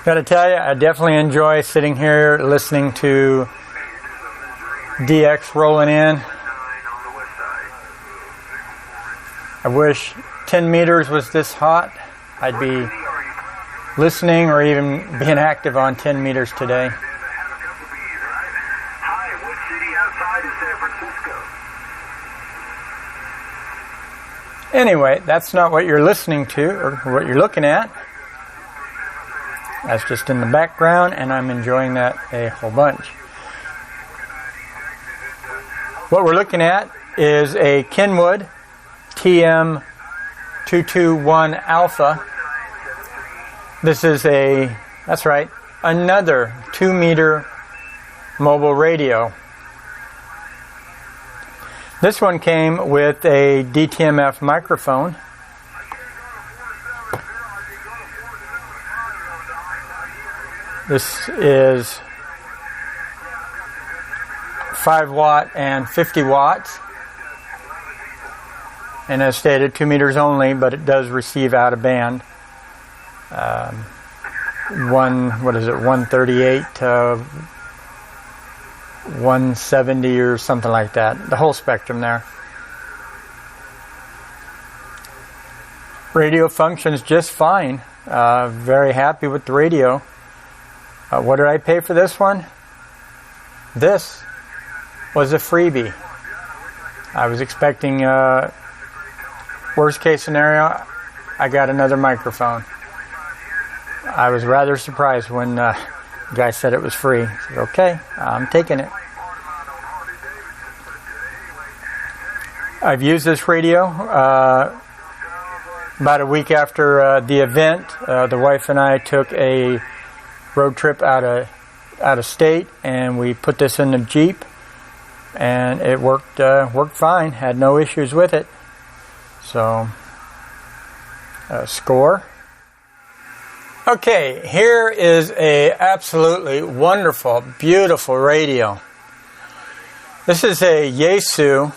Gotta tell you, I definitely enjoy sitting here listening to DX rolling in. I wish 10 meters was this hot. I'd be listening or even being active on 10 meters today. Anyway, that's not what you're listening to or what you're looking at. That's just in the background, and I'm enjoying that a whole bunch. What we're looking at is a Kenwood TM221 Alpha. This is that's right, another 2-meter mobile radio. This one came with a DTMF microphone. This is 5 watt and 50 watts. And as stated, 2 meters only, but it does receive out of band. 138 to 170 or something like that. The whole spectrum there. Radio functions just fine. Very happy with the radio. What did I pay for this one? This was a freebie. I was expecting worst case scenario, I got another microphone. I was rather surprised when the guy said it was free. I said, okay, I'm taking it. I've used this radio about a week after the event. The wife and I took a road trip out of state, and we put this in the Jeep, and it worked fine. Had no issues with it. So, score. Okay, here is a absolutely wonderful, beautiful radio. This is a Yaesu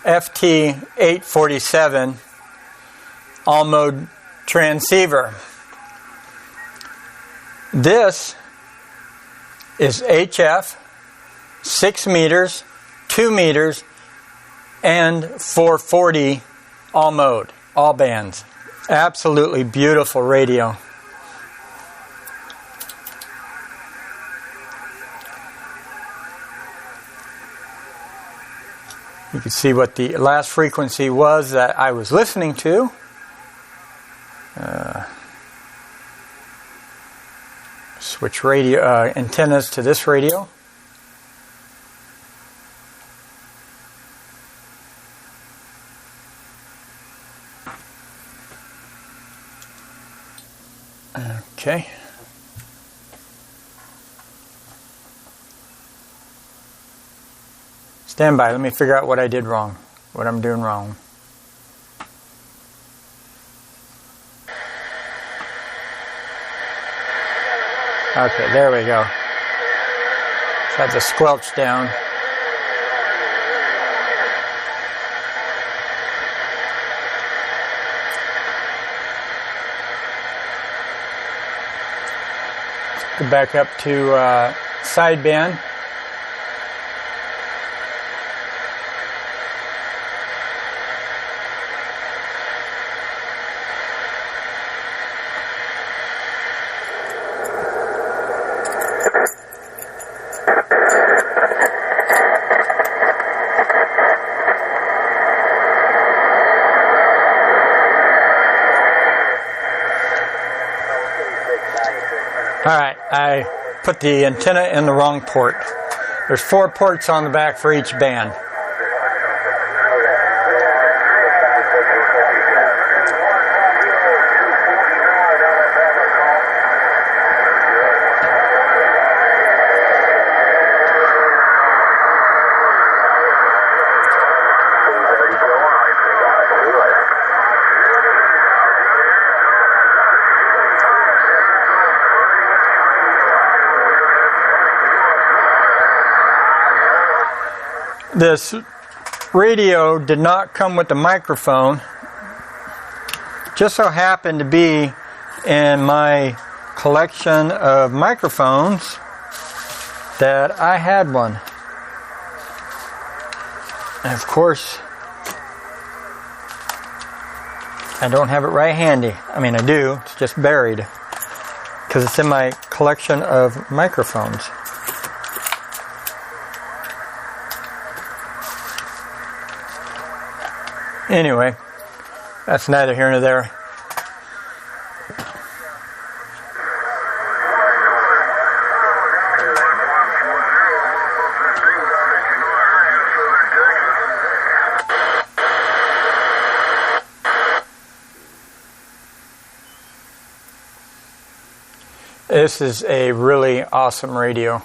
FT847 all-mode transceiver. This is HF, 6 meters, 2 meters, and 440 all mode, all bands. Absolutely beautiful radio. You can see what the last frequency was that I was listening to. Switch radio antennas to this radio. Okay. Stand by. Let me figure out what I did wrong. What I'm doing wrong. Okay, there we go. Had the squelch down. Go back up to sideband. Alright, I put the antenna in the wrong port. There's 4 ports on the back for each band. This radio did not come with the microphone. Just so happened to be in my collection of microphones that I had one. And of course, I don't have it right handy. I mean, I do. It's just buried because it's in my collection of microphones. Anyway, that's neither here nor there. This is a really awesome radio.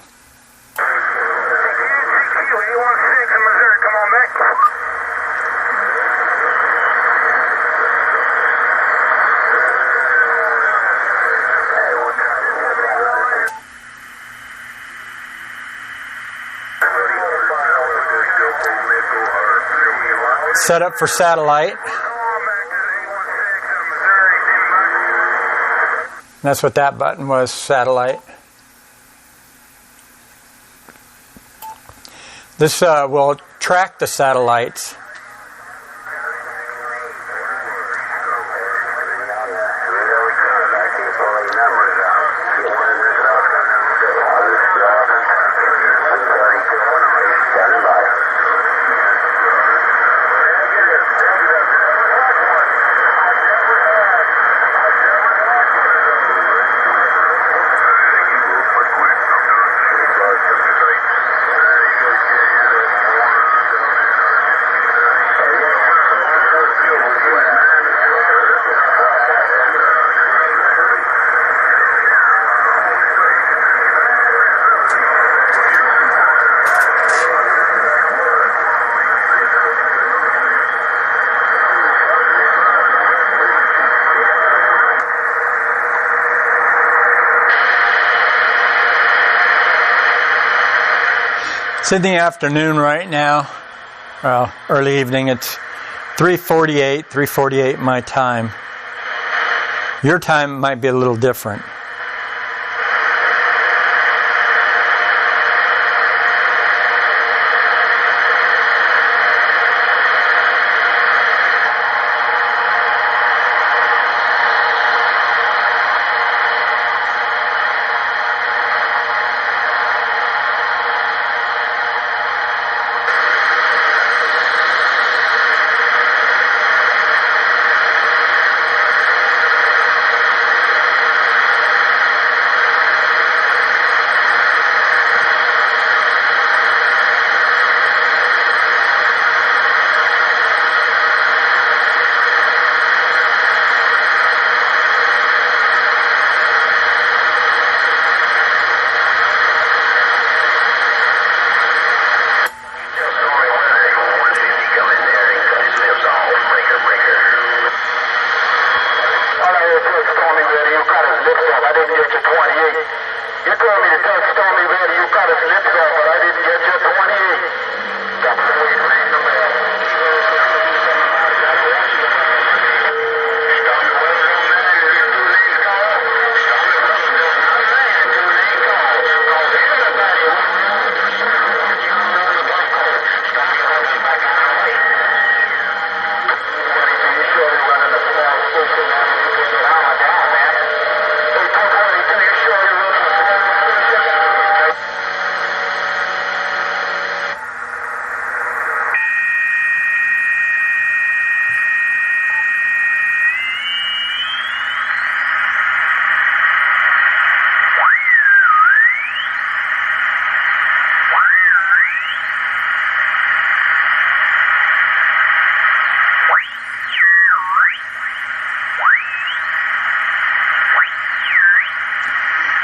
Set up for satellite. That's what that button was, satellite. This will track the satellites. It's in the afternoon right now. Well, early evening. It's 3:48 my time. Your time might be a little different.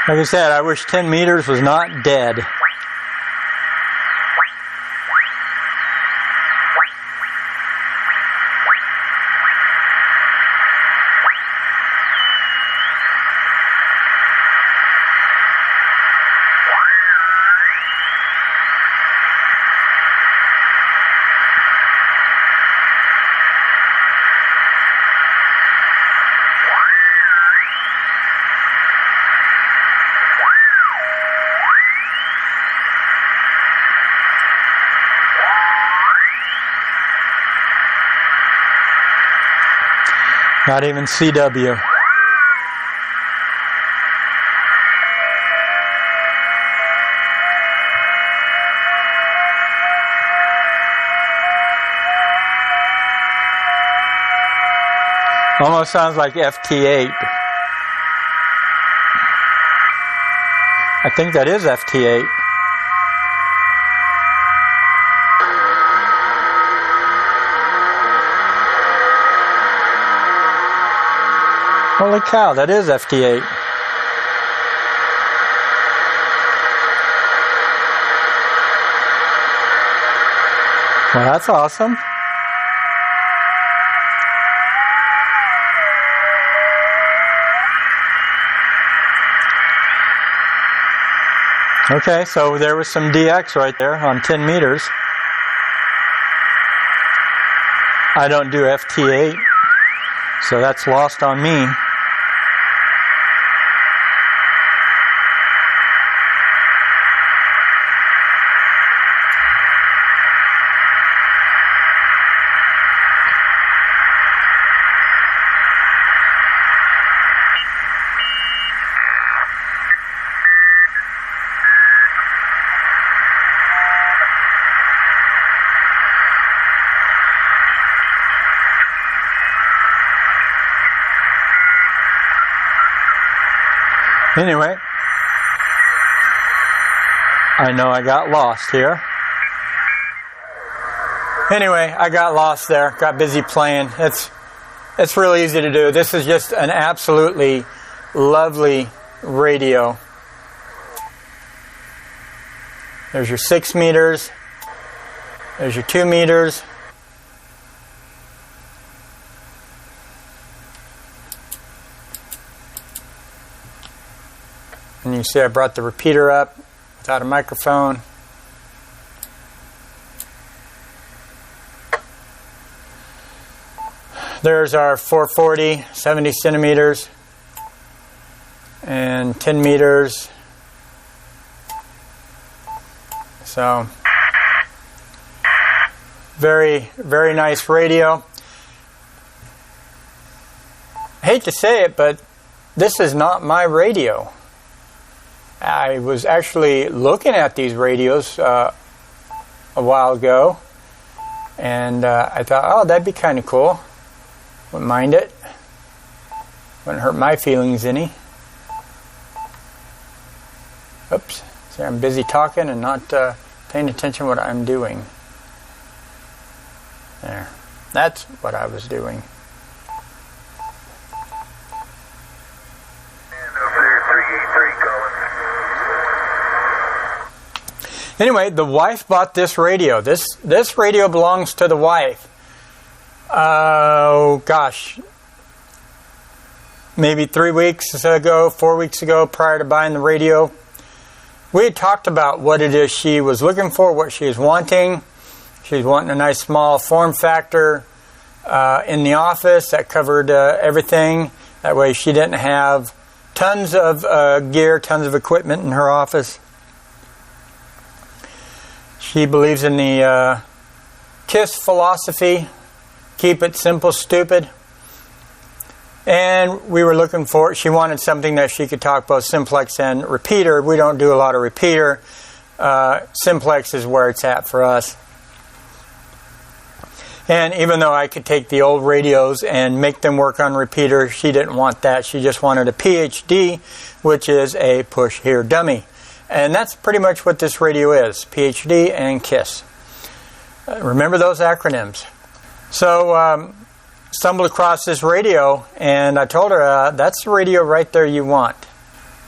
Like I said, I wish 10 meters was not dead. Not even CW. Almost sounds like FT8. I think that is FT8. Holy cow, that is FT8. Well, that's awesome. Okay, so there was some DX right there on 10 meters. I don't do FT8, so that's lost on me. Anyway, I know I got lost here. Anyway, I got lost there, got busy playing. It's really easy to do. This is just an absolutely lovely radio. There's your 6 meters. There's your 2 meters. And you see I brought the repeater up without a microphone. There's our 440, 70 centimeters, and 10 meters. So, very, very nice radio. I hate to say it, but this is not my radio. I was actually looking at these radios a while ago, and I thought, oh, that'd be kind of cool. Wouldn't mind it. Wouldn't hurt my feelings any. Oops. See, I'm busy talking and not paying attention to what I'm doing. There. That's what I was doing. Anyway, the wife bought this radio. This radio belongs to the wife. Oh, gosh. Maybe 3 weeks ago, 4 weeks ago, prior to buying the radio, we had talked about what it is she was looking for, what she was wanting. She was wanting a nice small form factor in the office that covered everything. That way she didn't have tons of gear, tons of equipment in her office. She believes in the KISS philosophy, keep it simple, stupid. And we were looking for, she wanted something that she could talk both simplex and repeater. We don't do a lot of repeater. Simplex is where it's at for us. And even though I could take the old radios and make them work on repeater, she didn't want that. She just wanted a PhD, which is a push here dummy. And that's pretty much what this radio is, PhD and KISS. Remember those acronyms. So, stumbled across this radio, and I told her, that's the radio right there you want.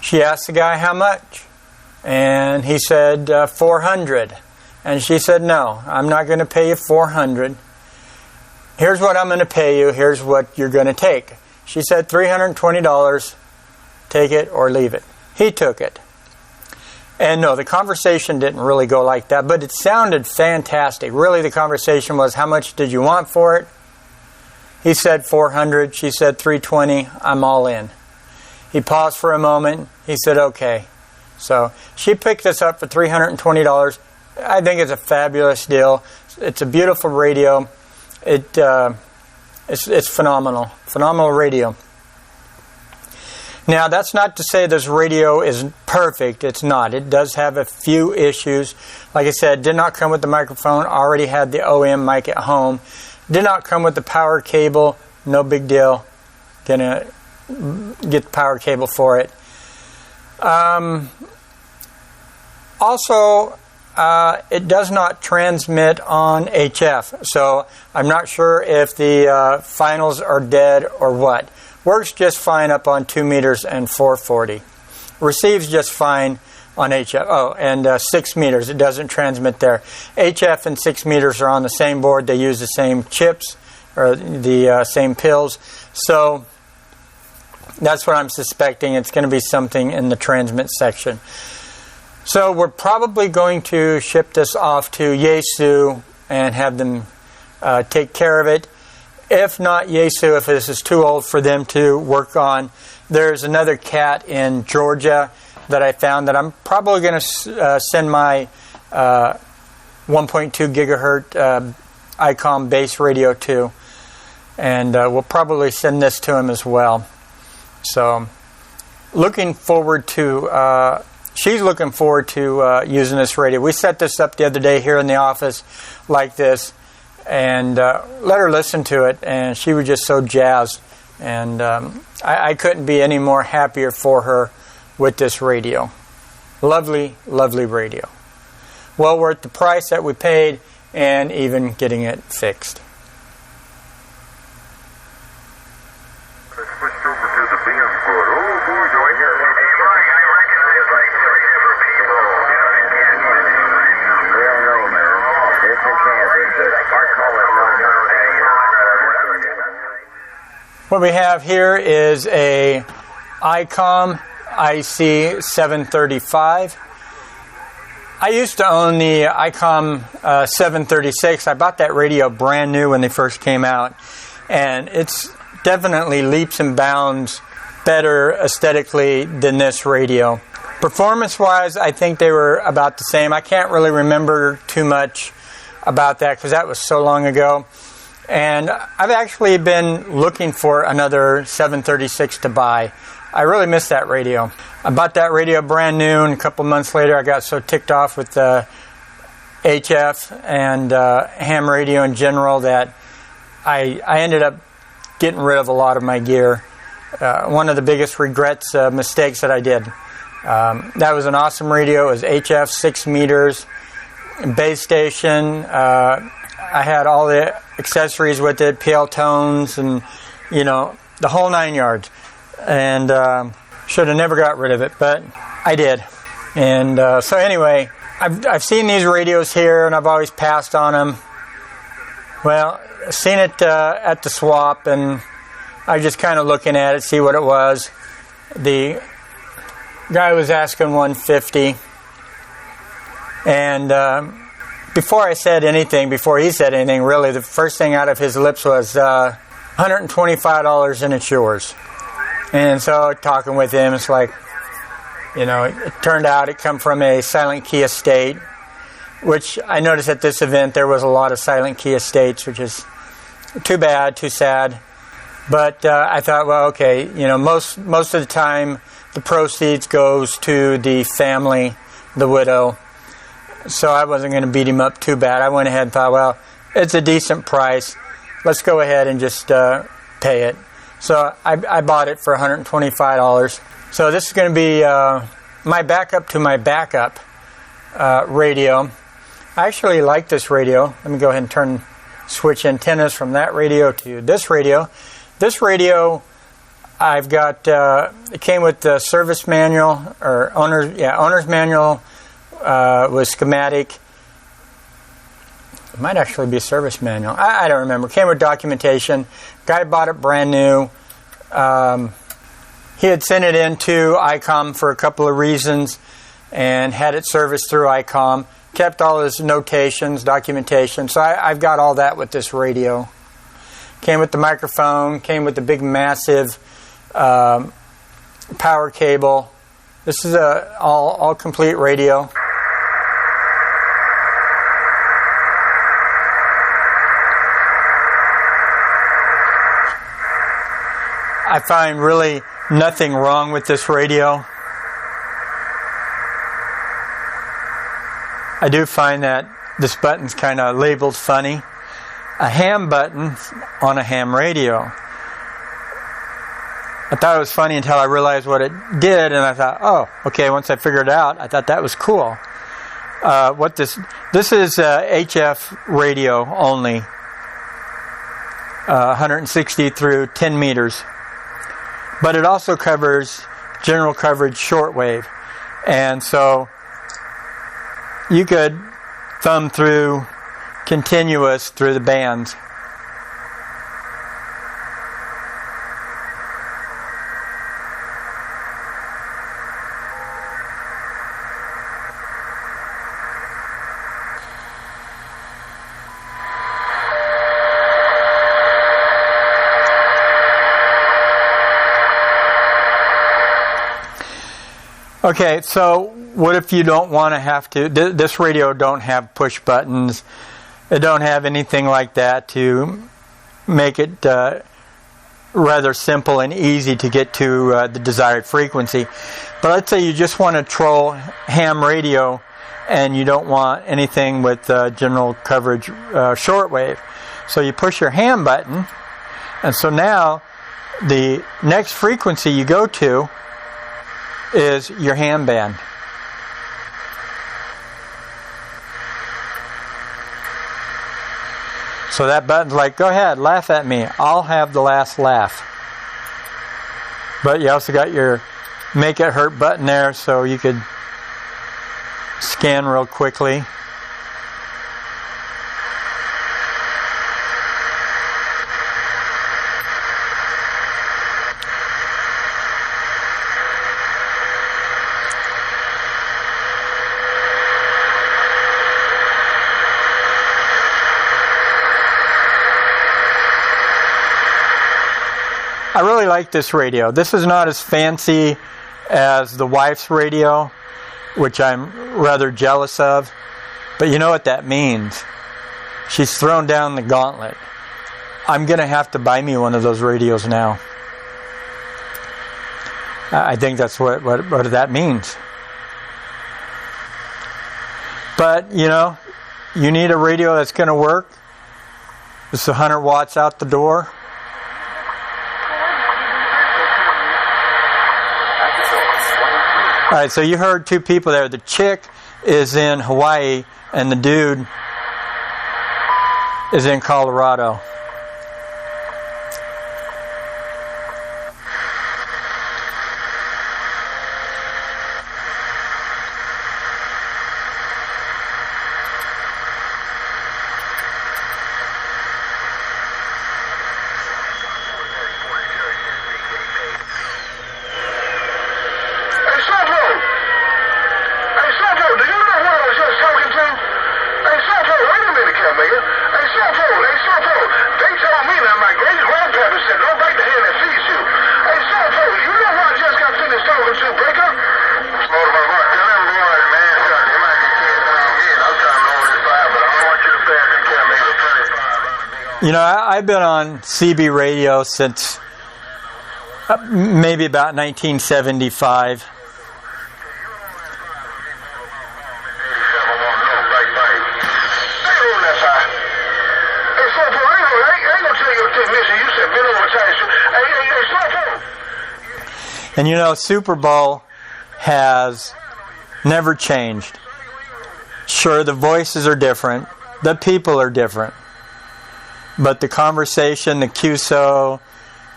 She asked the guy how much, and he said $400. And she said, no, I'm not going to pay you $400. Here's what I'm going to pay you. Here's what you're going to take. She said $320. Take it or leave it. He took it. And no, the conversation didn't really go like that, but it sounded fantastic. Really, the conversation was, how much did you want for it? He said $400. She said $320. I'm all in. He paused for a moment. He said, okay. So she picked this up for $320. I think it's a fabulous deal. It's a beautiful radio. It's It's phenomenal. Phenomenal radio. Now, that's not to say this radio is perfect. It's not. It does have a few issues. Like I said, did not come with the microphone. Already had the OEM mic at home. Did not come with the power cable. No big deal. Gonna get the power cable for it. Also, it does not transmit on HF. So I'm not sure if the finals are dead or what. Works just fine up on 2 meters and 440. Receives just fine on HF. Oh, and 6 meters. It doesn't transmit there. HF and 6 meters are on the same board. They use the same chips or the same pills. So that's what I'm suspecting. It's going to be something in the transmit section. So we're probably going to ship this off to Yaesu and have them take care of it. If not Yaesu, if this is too old for them to work on, there's another cat in Georgia that I found that I'm probably going to send my 1.2 gigahertz ICOM base radio to. And we'll probably send this to him as well. So looking forward to... she's looking forward to using this radio. We set this up the other day here in the office like this and let her listen to it, and she was just so jazzed. And I couldn't be any more happier for her with this radio. Lovely, lovely radio. Well worth the price that we paid and even getting it fixed. What we have here is a ICOM IC735. I used to own the ICOM 736. I bought that radio brand new when they first came out, and it's definitely leaps and bounds better aesthetically than this radio. Performance-wise, I think they were about the same. I can't really remember too much about that because that was so long ago. And I've actually been looking for another 736 to buy. I really miss that radio. I bought that radio brand new, and a couple months later I got so ticked off with the HF and ham radio in general that I ended up getting rid of a lot of my gear. One of the biggest regrets, mistakes that I did. That was an awesome radio. It was HF, 6 meters, base station. I had all the accessories with it, PL tones, and the whole 9 yards. And should have never got rid of it, but I did. And so anyway, I've seen these radios here, and I've always passed on them. Well, seen it at the swap, and I was just kind of looking at it, see what it was. The guy was asking $150, and before he said anything, really, the first thing out of his lips was $125 and it's yours. And so talking with him, it's like, it turned out it come from a silent key estate, which I noticed at this event there was a lot of silent key estates, which is too bad, too sad. But I thought, well, okay, most of the time the proceeds goes to the family, the widow. So I wasn't going to beat him up too bad. I went ahead and thought, well, it's a decent price. Let's go ahead and just pay it. So I bought it for $125. So this is going to be my backup to my backup radio. I actually like this radio. Let me go ahead and switch antennas from that radio to this radio. This radio, I've got, it came with the service manual, or owner's manual, with schematic. It might actually be a service manual. I don't remember. It came with documentation. Guy bought it brand new. He had sent it into ICOM for a couple of reasons and had it serviced through ICOM. Kept all his notations, documentation. So I've got all that with this radio. Came with the microphone. Came with the big, massive power cable. This is a all complete radio. I find really nothing wrong with this radio. I do find that this button's kind of labeled funny. A ham button on a ham radio. I thought it was funny until I realized what it did, and I thought, oh, okay, once I figured it out, I thought that was cool. This is HF radio only, 160 through 10 meters. But it also covers general coverage shortwave. And so you could thumb through continuous through the bands. Okay, so what if you don't want to have to... This radio don't have push buttons. It don't have anything like that to make it rather simple and easy to get to the desired frequency. But let's say you just want to troll ham radio and you don't want anything with general coverage shortwave. So you push your ham button, and so now the next frequency you go to is your ham band. So that button's like, go ahead, laugh at me. I'll have the last laugh. But you also got your make it hurt button there, so you could scan real quickly. I really like this radio. This is not as fancy as the wife's radio, which I'm rather jealous of. But you know what that means. She's thrown down the gauntlet. I'm going to have to buy me one of those radios now. I think that's what that means. But, you know, you need a radio that's going to work. It's 100 watts out the door. All right, so you heard two people there. The chick is in Hawaii, and the dude is in Colorado. You know, I've been on CB radio since maybe about 1975. And you know, Super Bowl has never changed. Sure, the voices are different, the people are different. But the conversation, the QSO,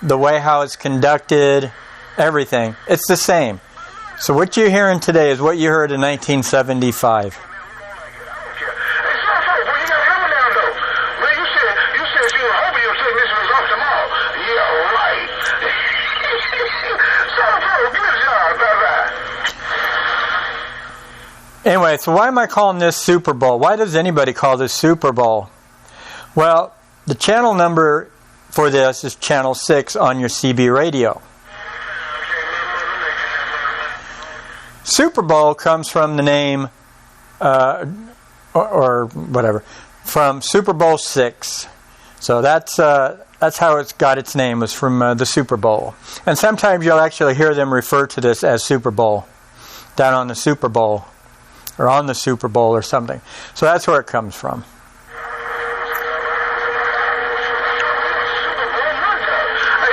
the way how it's conducted, everything, it's the same. So what you're hearing today is what you heard in 1975. Anyway, so why am I calling this Super Bowl? Why does anybody call this Super Bowl? Well, the channel number for this is channel 6 on your CB radio. Super Bowl comes from the name, or whatever, from Super Bowl 6. So that's That's how it's got its name, was from the Super Bowl. And sometimes you'll actually hear them refer to this as Super Bowl, down on the Super Bowl, or on the Super Bowl or something. So that's where it comes from.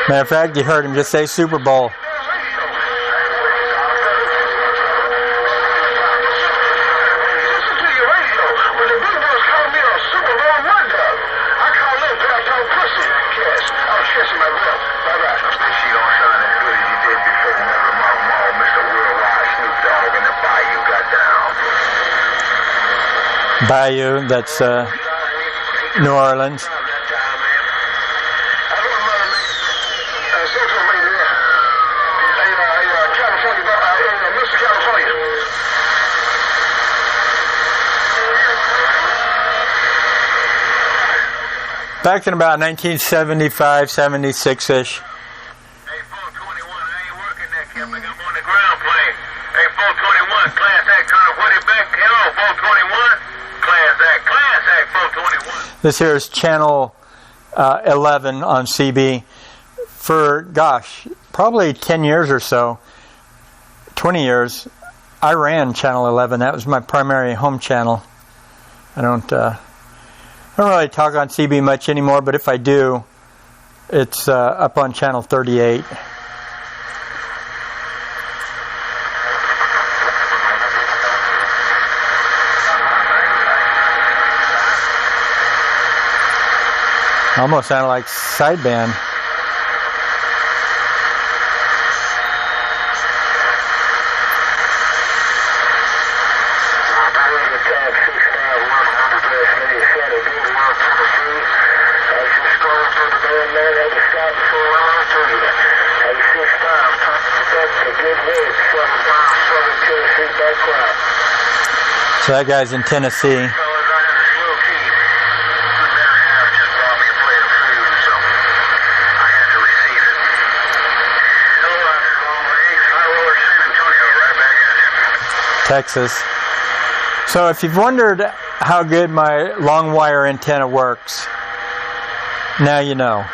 Matter of fact, you heard him just say Super Bowl. Bayou, that's New Orleans. Back in about 1975, 76-ish. Hey, 421, I ain't working that, Kevin. I'm on the ground plane. Hey, 421, Class Act, trying to put it back. Hello, 421, Class Act, 421. This here is channel 11 on CB. For, gosh, probably 10 years or so, 20 years, I ran channel 11. That was my primary home channel. I don't really talk on CB much anymore, but if I do, it's up on channel 38. Almost sounded like sideband. So that guy's in Tennessee. Texas. So if you've wondered how good my long wire antenna works, now you know.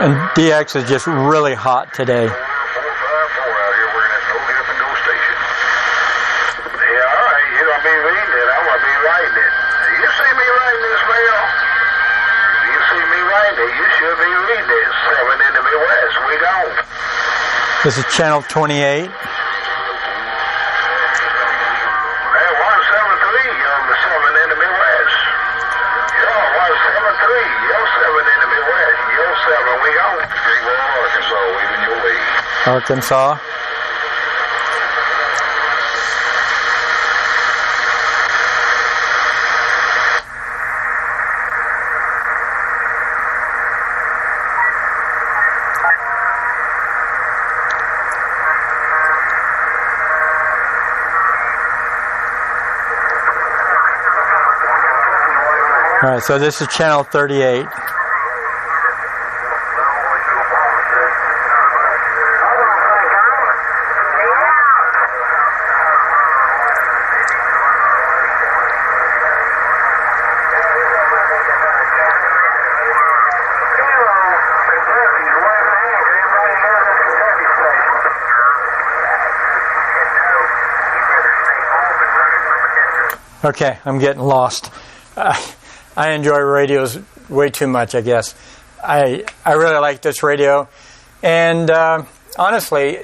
And DX is just really hot today. This is channel 28. Hey, 173 on the 7 in the Midwest. Yo, 173, yo 7 in the Midwest. Yo 7, we go. Greenville, Arkansas, waving your way. Arkansas. All right, so this is channel 38. Okay, I'm getting lost. I enjoy radios way too much, I guess. I really like this radio. And honestly,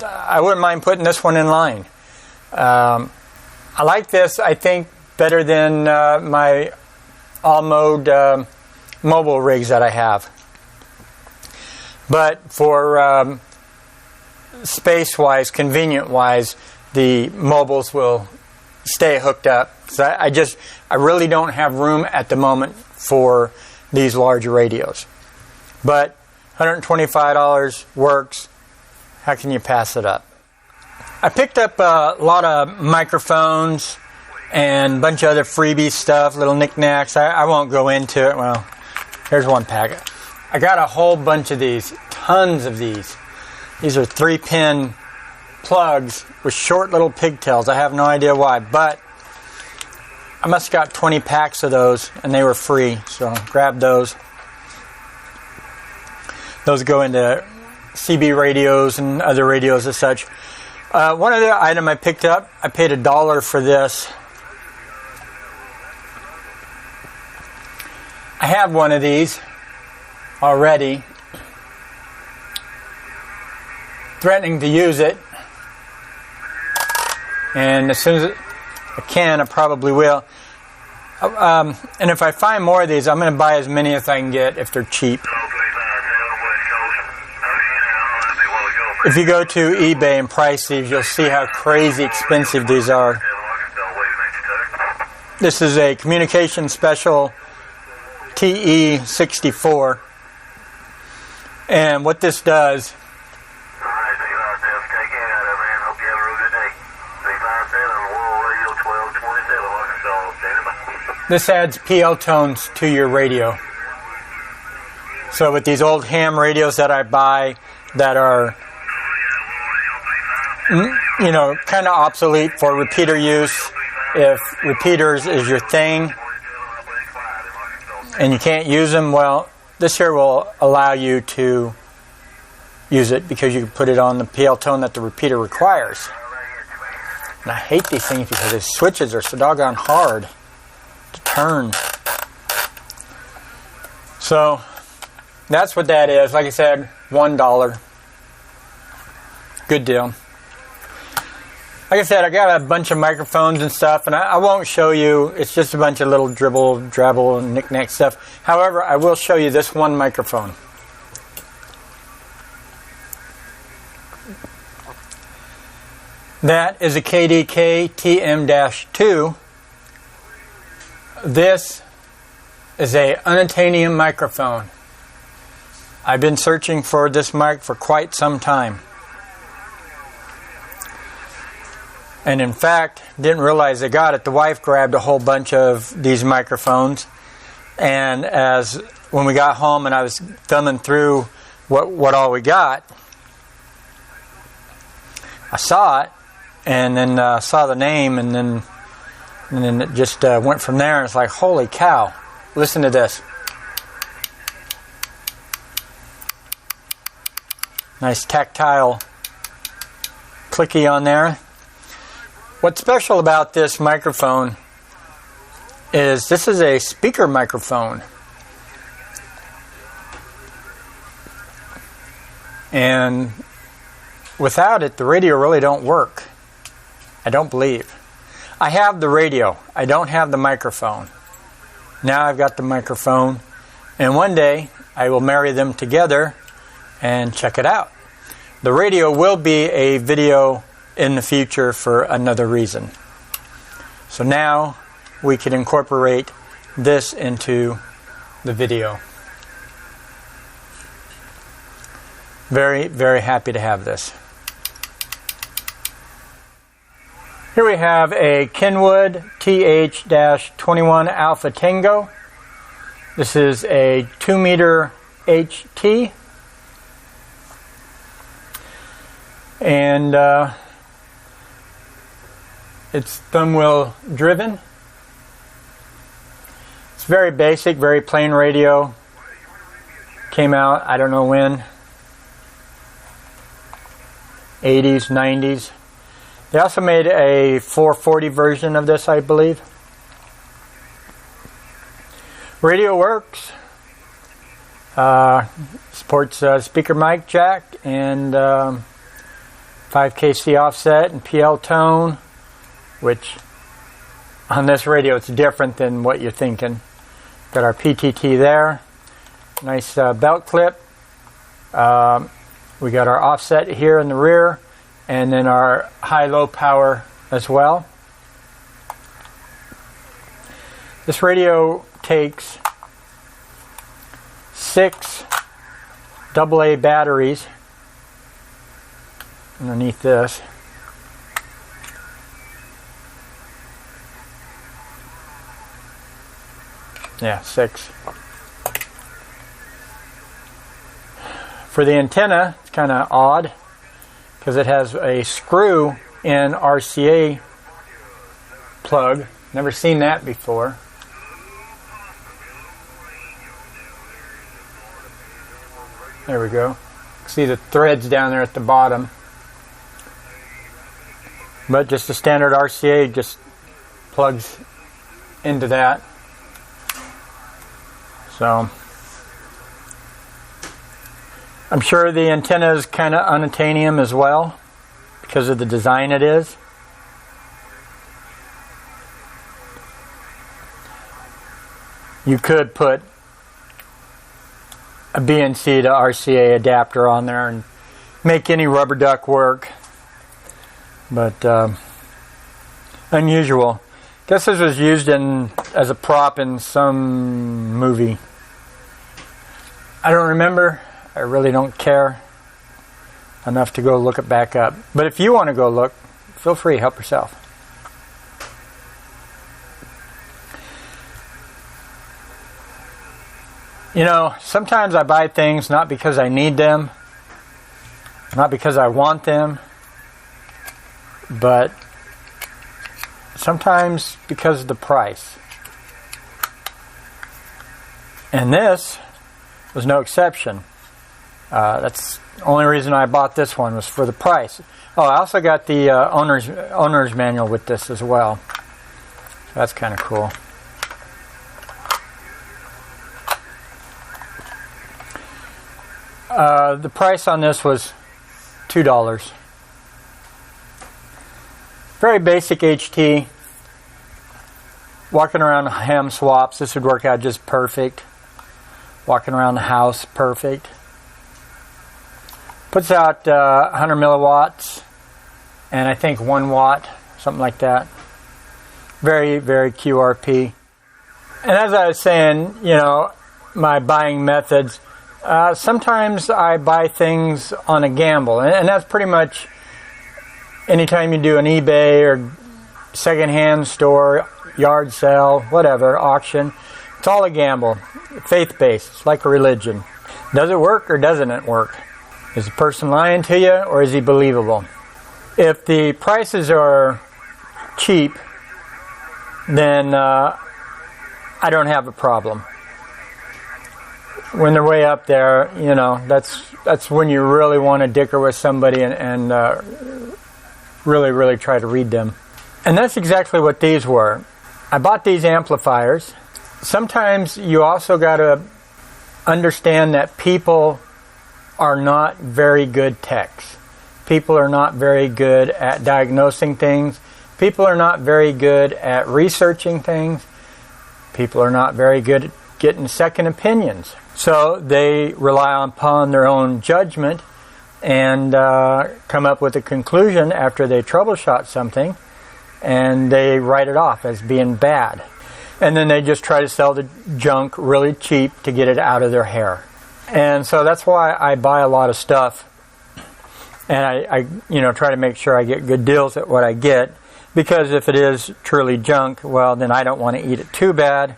I wouldn't mind putting this one in line. I like this, I think, better than my all-mode mobile rigs that I have. But for space-wise, convenient-wise, the mobiles will stay hooked up. So I really don't have room at the moment for these larger radios. But $125 works. How can you pass it up? I picked up a lot of microphones and a bunch of other freebie stuff, little knickknacks. I won't go into it. Well, here's one packet. I got a whole bunch of these, tons of these. These are 3-pin plugs with short little pigtails. I have no idea why, but I must have got 20 packs of those, and they were free, so grab those. Those go into CB radios and other radios as such. One other item I picked up, I paid $1 for this. I have one of these already. Threatening to use it. And as soon as I can, I probably will. And if I find more of these, I'm going to buy as many as I can get if they're cheap. If you go to eBay and price these, you'll see how crazy expensive these are. This is a Communication Special TE64. And what this does, this adds PL tones to your radio. So with these old ham radios that I buy that are, you know, kind of obsolete for repeater use, if repeaters is your thing and you can't use them, well, this here will allow you to use it because you can put it on the PL tone that the repeater requires. And I hate these things because the switches are so doggone hard to turn. So that's what that is. Like I said, $1. Good deal. Like I said, I got a bunch of microphones and stuff, and I won't show you. It's just a bunch of little dribble, drabble, and knick-knack stuff. However, I will show you this one microphone. That is a KDK TM-2. This is a unobtainium microphone. I've been searching for this mic for quite some time. And in fact, didn't realize I got it. The wife grabbed a whole bunch of these microphones. And when we got home and I was thumbing through what all we got, I saw it and then saw the name and then it just went from there. And it's like, holy cow, listen to this. Nice tactile clicky on there. What's special about this microphone is this is a speaker microphone. And without it, the radio really don't work. I don't believe. I have the radio. I don't have the microphone. Now I've got the microphone. And one day, I will marry them together and check it out. The radio will be a video in the future for another reason. So now we can incorporate this into the video. Very, very happy to have this. Here we have a Kenwood TH-21 Alpha Tango. This is a 2-meter HT. And it's thumb wheel driven. It's very basic, very plain radio. Came out, I don't know when. 80s, 90s. They also made a 440 version of this, I believe. Radio works. Supports speaker mic jack and 5kC offset and PL tone, which on this radio it's different than what you're thinking. Got our PTT there. Nice belt clip. We got our offset here in the rear, and then our high-low power as well. This radio takes 6 AA batteries underneath this. Yeah, 6. For the antenna, it's kind of odd. because it has a screw in RCA plug. Never seen that before. There we go. See the threads down there at the bottom. But just a standard RCA just plugs into that. So I'm sure the antenna is kind of unobtainium as well because of the design it is. You could put a BNC to RCA adapter on there and make any rubber duck work, but unusual. Guess this was used as a prop in some movie. I don't remember. I really don't care enough to go look it back up. But if you want to go look, feel free, help yourself. You know, sometimes I buy things not because I need them, not because I want them, but sometimes because of the price. And this was no exception. That's the only reason I bought this one was for the price. Oh, I also got the owner's manual with this as well. So that's kind of cool. The price on this was $2. Very basic HT. Walking around ham swaps, this would work out just perfect. Walking around the house, perfect. Puts out 100 milliwatts and I think 1 watt, something like that. Very, very QRP. And as I was saying, you know, my buying methods, sometimes I buy things on a gamble, and that's pretty much anytime you do an eBay or secondhand store, yard sale, whatever, auction, it's all a gamble. Faith-based. It's like a religion. Does it work or doesn't it work? Is the person lying to you or is he believable? If the prices are cheap, then I don't have a problem. When they're way up there, you know, that's when you really want to dicker with somebody and really, really try to read them. And that's exactly what these were. I bought these amplifiers. Sometimes you also got to understand that people are not very good techs. People are not very good at diagnosing things. People are not very good at researching things. People are not very good at getting second opinions. So they rely upon their own judgment and come up with a conclusion after they troubleshot something, and they write it off as being bad. And then they just try to sell the junk really cheap to get it out of their hair. And so that's why I buy a lot of stuff, and I try to make sure I get good deals at what I get, because if it is truly junk, well, then I don't want to eat it too bad.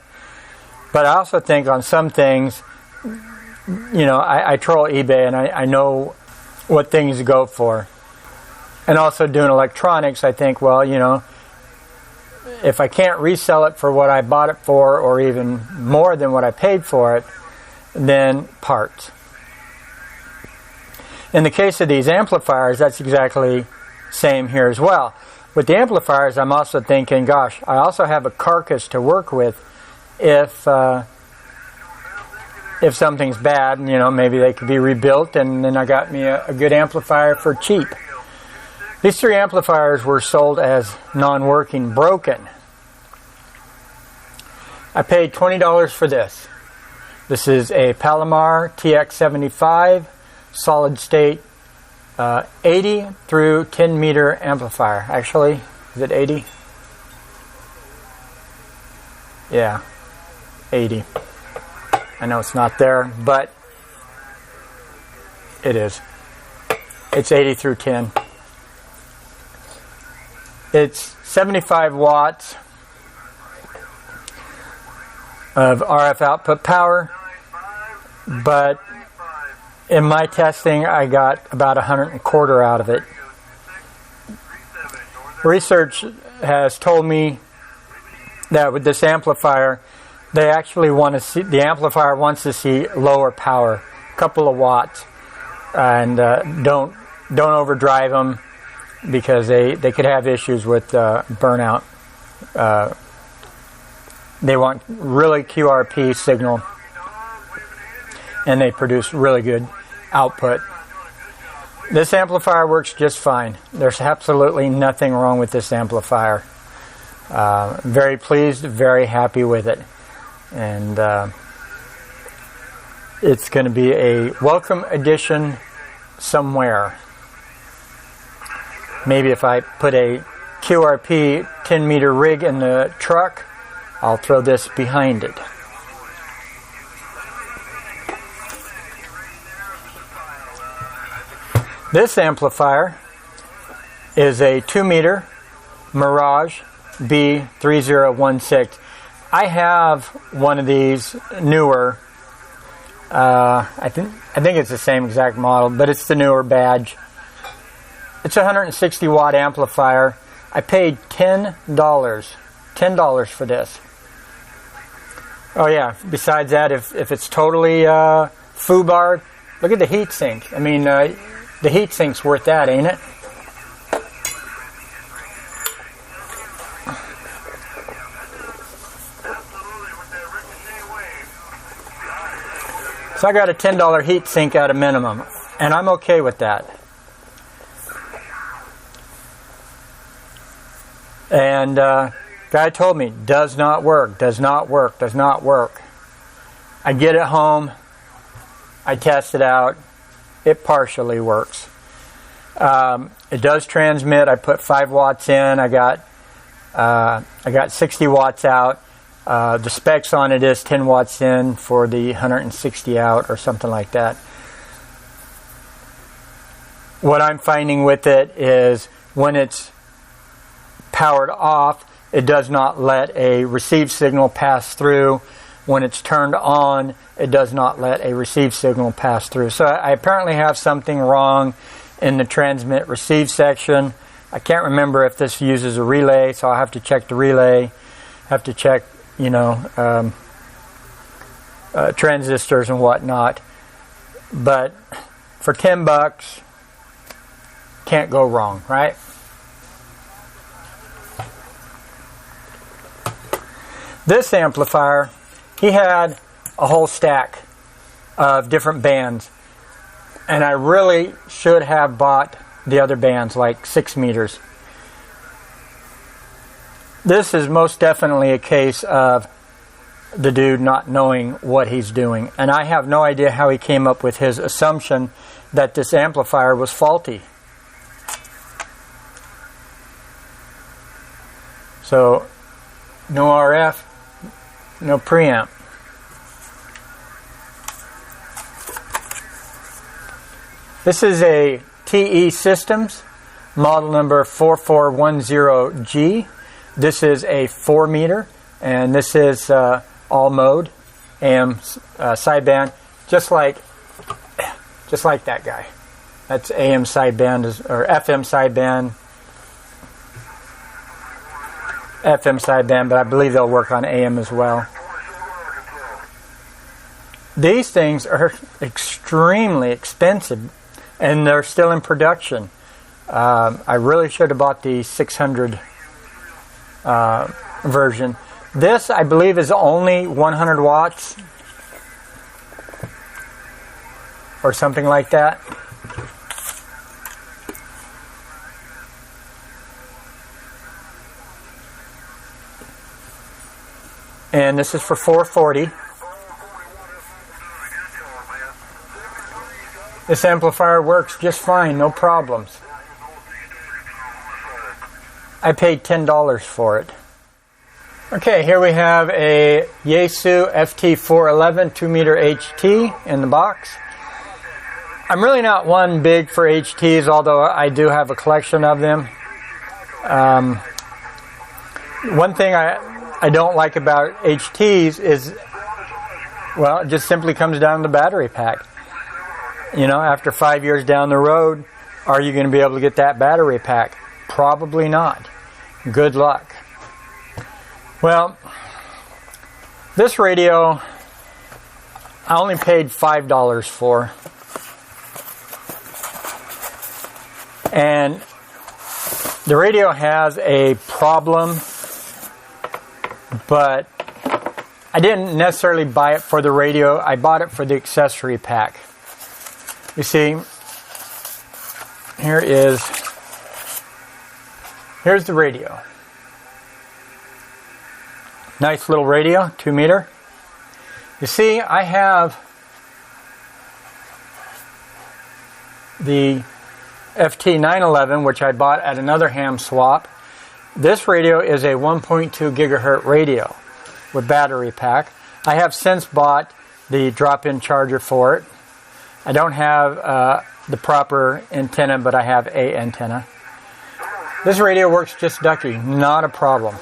But I also think on some things, you know, I troll eBay and I know what things to go for. And also doing electronics, I think, well, you know, if I can't resell it for what I bought it for or even more than what I paid for it, then parts. In the case of these amplifiers, that's exactly same here as well. With the amplifiers, I'm also thinking, gosh, I also have a carcass to work with if something's bad, you know, maybe they could be rebuilt, and then I got me a good amplifier for cheap. These 3 amplifiers were sold as non-working, broken. I paid $20 for this. This is a Palomar TX75 solid state 80 through 10 meter amplifier. Actually, is it 80? Yeah, 80. I know it's not there, but it is. It's 80 through 10. It's 75 watts of RF output power, but In my testing, I got about 125 out of it. Research has told me that with this amplifier, they actually want to see, the amplifier wants to see lower power, a couple of watts, and don't overdrive them because they could have issues with burnout. They want really QRP signal, and they produce really good output. This amplifier works just fine. There's absolutely nothing wrong with this amplifier. Very pleased, very happy with it. And it's going to be a welcome addition somewhere. Maybe if I put a QRP 10 meter rig in the truck, I'll throw this behind it. This amplifier is a 2 meter Mirage B3016. I have one of these newer. I think it's the same exact model, but it's the newer badge. It's a 160 watt amplifier. I paid $10 for this. Oh yeah, besides that, if it's totally foobarred, look at the heat sink. I mean, the heat sink's worth that, ain't it? So I got a $10 heat sink at a minimum, and I'm okay with that. And guy told me, does not work, does not work, does not work. I get it home, I test it out, it partially works. It does transmit. I put 5 watts in, I got 60 watts out. The specs on it is 10 watts in for the 160 out or something like that. What I'm finding with it is when it's powered off, it does not let a receive signal pass through. When it's turned on, it does not let a receive signal pass through. So I apparently have something wrong in the transmit receive section. I can't remember if this uses a relay, so I'll have to check the relay. Have to check, transistors and whatnot. But for $10, can't go wrong, right? This amplifier, he had a whole stack of different bands, and I really should have bought the other bands, like 6 meters. This is most definitely a case of the dude not knowing what he's doing, and I have no idea how he came up with his assumption that this amplifier was faulty. So, no RF, no preamp. This is a TE Systems, model number 4410G. This is a 4 meter, and this is all mode, AM sideband, just like that guy. That's AM sideband or FM sideband. FM sideband, but I believe they'll work on AM as well. These things are extremely expensive, and they're still in production. I really should have bought the 600 version. This, I believe, is only 100 watts or something like that. And this is for 440. This amplifier works just fine, no problems. I paid $10 for it. Okay, here we have a Yaesu FT411 2 meter HT in the box. I'm really not one big for HTs, although I do have a collection of them. One thing I don't like about HTs is, well, it just simply comes down to the battery pack. you know, after 5 years down the road, are you going to be able to get that battery pack? Probably not. Good luck. Well, this radio I only paid $5 for. And the radio has a problem, but I didn't necessarily buy it for the radio. I bought it for the accessory pack. You see, here's the radio. Nice little radio, 2 meter. You see, I have the FT911, which I bought at another ham swap. This radio is a 1.2 gigahertz radio with battery pack. I have since bought the drop-in charger for it. I don't have the proper antenna, but I have a antenna. This radio works just ducky, not a problem.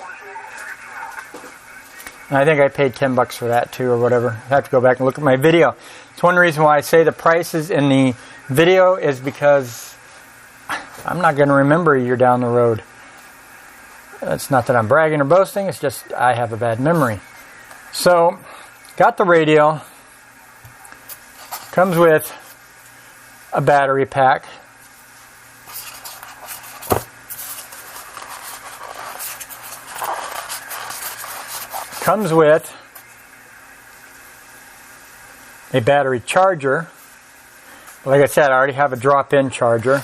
And I think I paid $10 for that too, or whatever. I have to go back and look at my video. It's one reason why I say the prices in the video is because I'm not going to remember a year down the road. It's not that I'm bragging or boasting, it's just I have a bad memory. So, got the radio. Comes with a battery pack. Comes with a battery charger. Like I said, I already have a drop-in charger.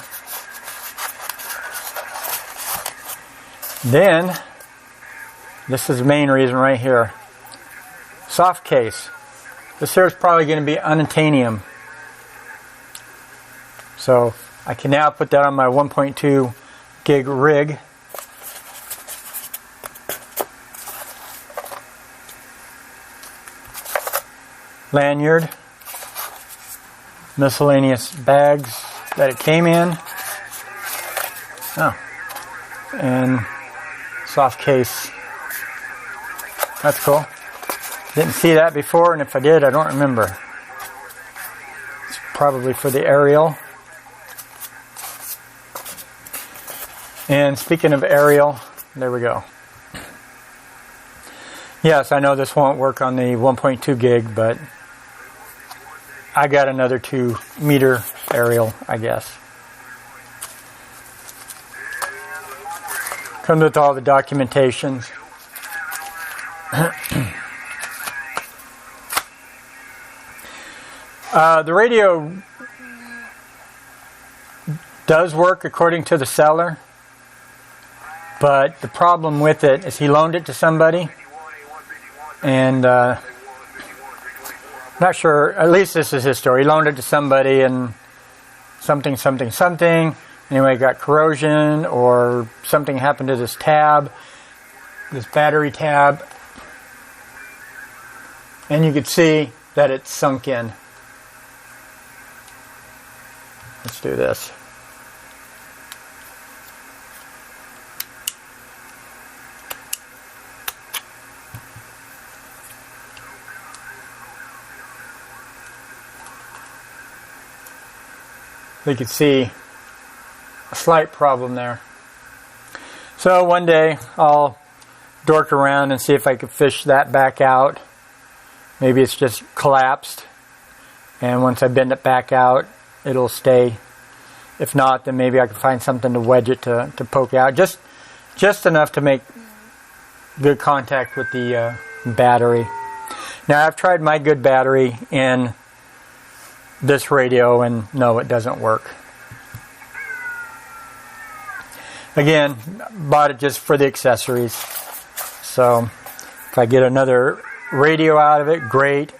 Then, this is the main reason right here. Soft case. This here is probably going to be unobtainium. So, I can now put that on my 1.2 gig rig. Lanyard. Miscellaneous bags that it came in. Oh. And soft case. That's cool. Didn't see that before, and if I did, I don't remember. It's probably for the aerial. And speaking of aerial, there we go. Yes, I know this won't work on the 1.2 gig, but I got another 2 meter aerial, I guess. Comes with all the documentations. The radio does work according to the seller, but the problem with it is he loaned it to somebody, and not sure, at least this is his story. He loaned it to somebody and something. Anyway, got corrosion or something happened to this tab, this battery tab. And you could see that it's sunk in. Let's do this. You can see a slight problem there. So one day I'll dork around and see if I can fish that back out. Maybe it's just collapsed, and once I bend it back out, it'll stay. If not, then maybe I can find something to wedge it to poke out. Just enough to make good contact with the battery. Now I've tried my good battery in this radio, and no, it doesn't work. Again, bought it just for the accessories. So if I get another radio out of it, great.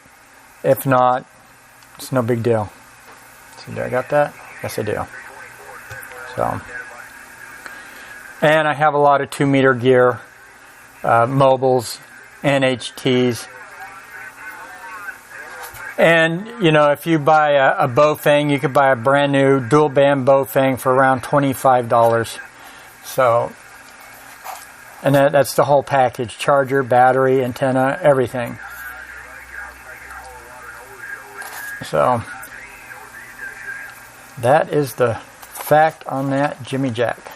If not, it's no big deal. So do I got that? Yes, I do. So, and I have a lot of 2 meter gear, mobiles, NHTs. And, you know, if you buy a Bofang, you could buy a brand new dual band Bofang for around $25. So, and that's the whole package. Charger, battery, antenna, everything. So, That is the fact on that Jimmy Jack.